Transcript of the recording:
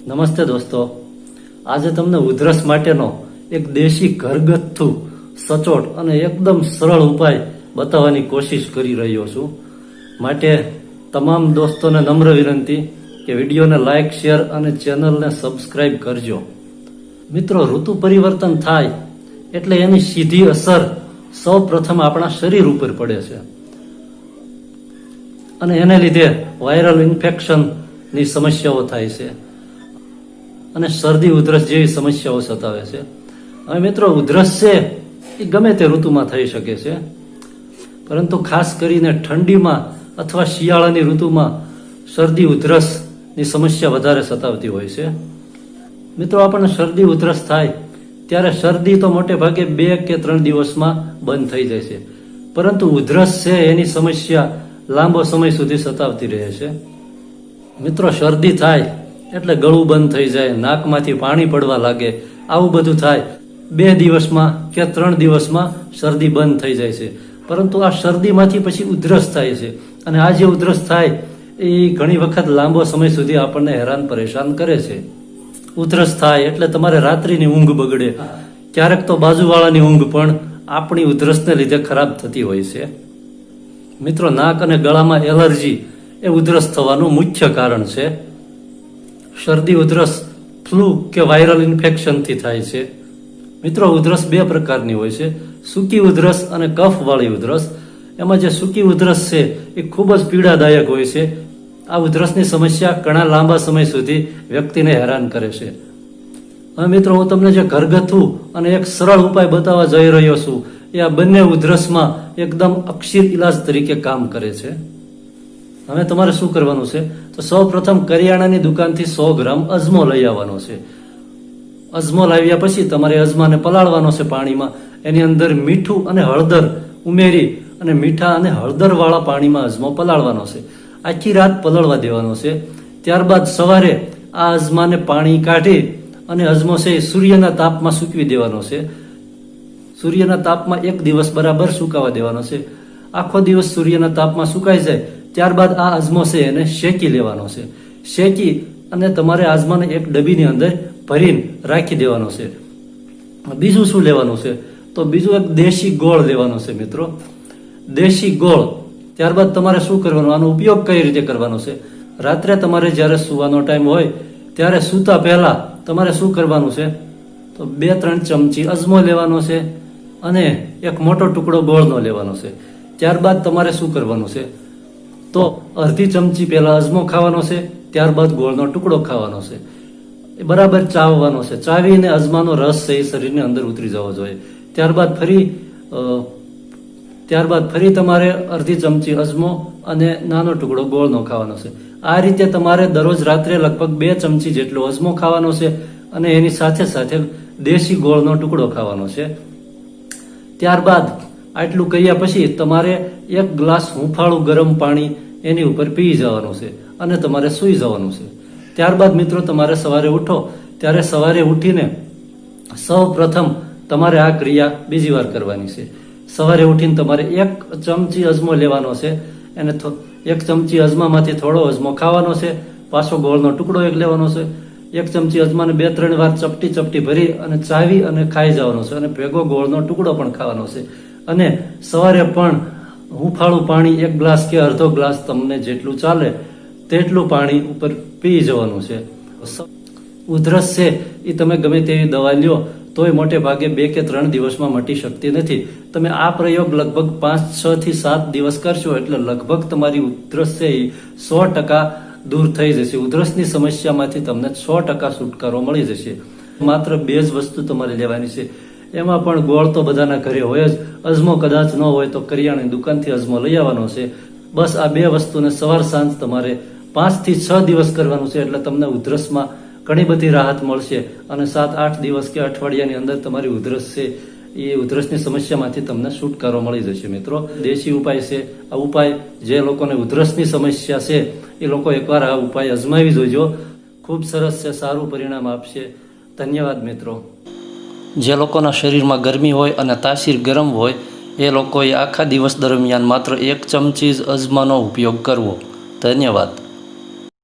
નમસ્તે દોસ્તો, આજે તમને ઉધરસ માટેનો એક દેશી ઘરગથ્થુ સચોટ અને એકદમ સરળ ઉપાય બતાવવાની કોશિશ કરી રહ્યો છું। માટે તમામ દોસ્તોને નમ્ર વિનંતી કે વિડીયોને લાઇક, શેર અને ચેનલને સબસ્ક્રાઇબ કરજો। મિત્રો, ઋતુ પરિવર્તન થાય એટલે એની સીધી અસર સૌ પ્રથમ આપણા શરીર ઉપર પડે છે અને એને લીધે વાયરલ ઇન્ફેક્શનની સમસ્યાઓ થાય છે અને શરદી ઉધરસ જેવી સમસ્યાઓ સતાવે છે। હવે મિત્રો, ઉધરસ છે એ ગમે તે ઋતુમાં થઈ શકે છે, પરંતુ ખાસ કરીને ઠંડીમાં અથવા શિયાળાની ઋતુમાં શરદી ઉધરસની સમસ્યા વધારે સતાવતી હોય છે। મિત્રો, આપણને શરદી ઉધરસ થાય ત્યારે શરદી તો મોટે ભાગે 2 કે 3 દિવસમાં બંધ થઈ જાય છે, પરંતુ ઉધરસ છે એની સમસ્યા લાંબો સમય સુધી સતાવતી રહે છે। મિત્રો, શરદી થાય એટલે ગળું બંધ થઈ જાય, નાકમાંથી પાણી પડવા લાગે, આવું બધું થાય 2 દિવસમાં કે 3 દિવસમાં શરદી બંધ થઈ જાય છે, પરંતુ આ શરદીમાંથી પછી ઉધરસ થાય છે અને આ જે ઉધરસ થાય એ ઘણી વખત લાંબો સમય સુધી આપણને હેરાન પરેશાન કરે છે। ઉધરસ થાય એટલે તમારે રાત્રિની ઊંઘ બગડે, ક્યારેક તો બાજુવાળાની ઊંઘ પણ આપણી ઉધરસને લીધે ખરાબ થતી હોય છે। મિત્રો, નાક અને ગળામાં એલર્જી એ ઉધરસ થવાનું મુખ્ય કારણ છે। શરદી ઉધરસ ફ્લૂ કે વાયરલ ઇન્ફેક્શનથી થાય છે। મિત્રો, ઉધરસ 2 પ્રકારની હોય છે, સૂકી ઉધરસ અને કફવાળી ઉધરસ। એમાં જે સૂકી ઉધરસ છે એ ખૂબ જ પીડાદાયક હોય છે। આ ઉધરસની સમસ્યા ઘણા લાંબા સમય સુધી વ્યક્તિને હેરાન કરે છે। હવે મિત્રો, હું તમને જે ઘરગથ્થુ અને એક સરળ ઉપાય બતાવવા જઈ રહ્યો છું એ આ બંને ઉધરસમાં એકદમ અક્ષીર ઇલાજ તરીકે કામ કરે છે। હવે તમારે શું કરવાનું છે, તો સૌ પ્રથમ કરિયાણાની દુકાનથી 100 ગ્રામ અજમો લઈ આવવાનો છે। અજમો લાવ્યા પછી તમારે અજમાને પલાળવાનો છે પાણીમાં, એની અંદર મીઠું અને હળદર ઉમેરી અને મીઠા અને હળદરવાળા પાણીમાં અજમો પલાળવાનો છે। આખી રાત પલળવા દેવાનો છે। ત્યારબાદ સવારે આ અજમાને પાણી કાઢી અને અજમો છે એ સૂર્યના તાપમાં સૂકવી દેવાનો છે। સૂર્યના તાપમાં 1 દિવસ બરાબર સુકાવા દેવાનો છે। આખો દિવસ સૂર્યના તાપમાં સુકાઈ જાય ત્યારબાદ આ અજમો છે એને શેકી લેવાનો છે। શેકી અને તમારે અજમાને એક ડબ્બીની અંદર ભરીને રાખી દેવાનો છે। બીજું શું લેવાનું છે, તો બીજું એક દેશી ગોળ લેવાનો છે। મિત્રો, દેશી ગોળ, ત્યારબાદ તમારે શું કરવાનું, આનો ઉપયોગ કઈ રીતે કરવાનો છે, રાત્રે તમારે જ્યારે સૂવાનો ટાઈમ હોય ત્યારે સૂતા પહેલા તમારે શું કરવાનું છે, તો 2-3 ચમચી અજમો લેવાનો છે અને એક મોટો ટુકડો ગોળનો લેવાનો છે। ત્યારબાદ તમારે શું કરવાનું છે, તો અડધી ચમચી પહેલા અજમો ખાવાનો છે, ત્યારબાદ ગોળનો ટુકડો ખાવાનો છે, એ બરાબર ચાવવાનો છે। ચાવીને અજમાનો રસ છે એ શરીરની અંદર ઉતરી જવો જોઈએ। ત્યારબાદ ફરી તમારે અડધી ચમચી અજમો અને નાનો ટુકડો ગોળનો ખાવાનો છે। આ રીતે તમારે દરરોજ રાત્રે લગભગ 2 ચમચી જેટલો અજમો ખાવાનો છે અને એની સાથે સાથે દેશી ગોળનો ટુકડો ખાવાનો છે। ત્યારબાદ આટલું કર્યા પછી તમારે 1 ગ્લાસ હુંફાળું ગરમ પાણી એની ઉપર પી જવાનું છે અને તમારે સૂઈ જવાનું છે। ત્યારબાદ મિત્રો, તમારે સવારે ઉઠો ત્યારે સવારે ઉઠીને સૌ પ્રથમ તમારે આ ક્રિયા બીજી વાર કરવાની છે। સવારે ઉઠીને તમારે 1 ચમચી અજમો લેવાનો છે, એને 1 ચમચી અજમામાંથી થોડો અજમો ખાવાનો છે, પાછો ગોળનો ટુકડો 1 લેવાનો છે, 1 ચમચી અજમાને 2-3 વાર ચપટી ભરી અને ચાવી અને ખાઈ જવાનો છે અને ભેગો ગોળનો ટુકડો પણ ખાવાનો છે। અને સવારે પણ હુંફાળું પાણી 1 ગ્લાસ કે અડધો ગ્લાસ તમને જેટલું ચાલે તેટલું પાણી ઉપર પી જવાનું છે। ઉધરસ છે એ તમે ગમે તેવી દવા લ્યો તોય મોટે ભાગે 2 કે 3 દિવસમાં મટી શકતી નથી। તમે આ પ્રયોગ લગભગ 5, 6 થી 7 દિવસ કરશો એટલે લગભગ તમારી ઉધરસ છે એ 100% દૂર થઈ જશે। ઉધરસની સમસ્યામાંથી તમને 100% છુટકારો મળી જશે। માત્ર 2 જ વસ્તુ તમારે લેવાની છે, એમાં પણ ગોળ તો બધાના ઘરે હોય જ, અજમો કદાચ ન હોય તો કરિયાણાની દુકાનથી અજમો લઈ આવવાનો છે। બસ આ 2 વસ્તુને સવાર સાંજ તમારે 5 થી 6 દિવસ કરવાનું છે, એટલે તમને ઉધરસમાં ઘણી બધી રાહત મળશે અને 7-8 દિવસ કે અઠવાડિયાની અંદર તમારી ઉધરસ છે એ ઉધરસની સમસ્યામાંથી તમને છુટકારો મળી જશે। મિત્રો, દેશી ઉપાય છે આ ઉપાય, જે લોકોને ઉધરસની સમસ્યા છે એ લોકો એકવાર આ ઉપાય અજમાવી જોજો, ખૂબ સરસ છે, સારું પરિણામ આપશે। ધન્યવાદ મિત્રો। જે લોકોના શરીરમાં ગરમી હોય અને તાસીર ગરમ હોય એ લોકોએ આખા દિવસ દરમિયાન માત્ર 1 ચમચી જ અજમાનો ઉપયોગ કરવો। ધન્યવાદ।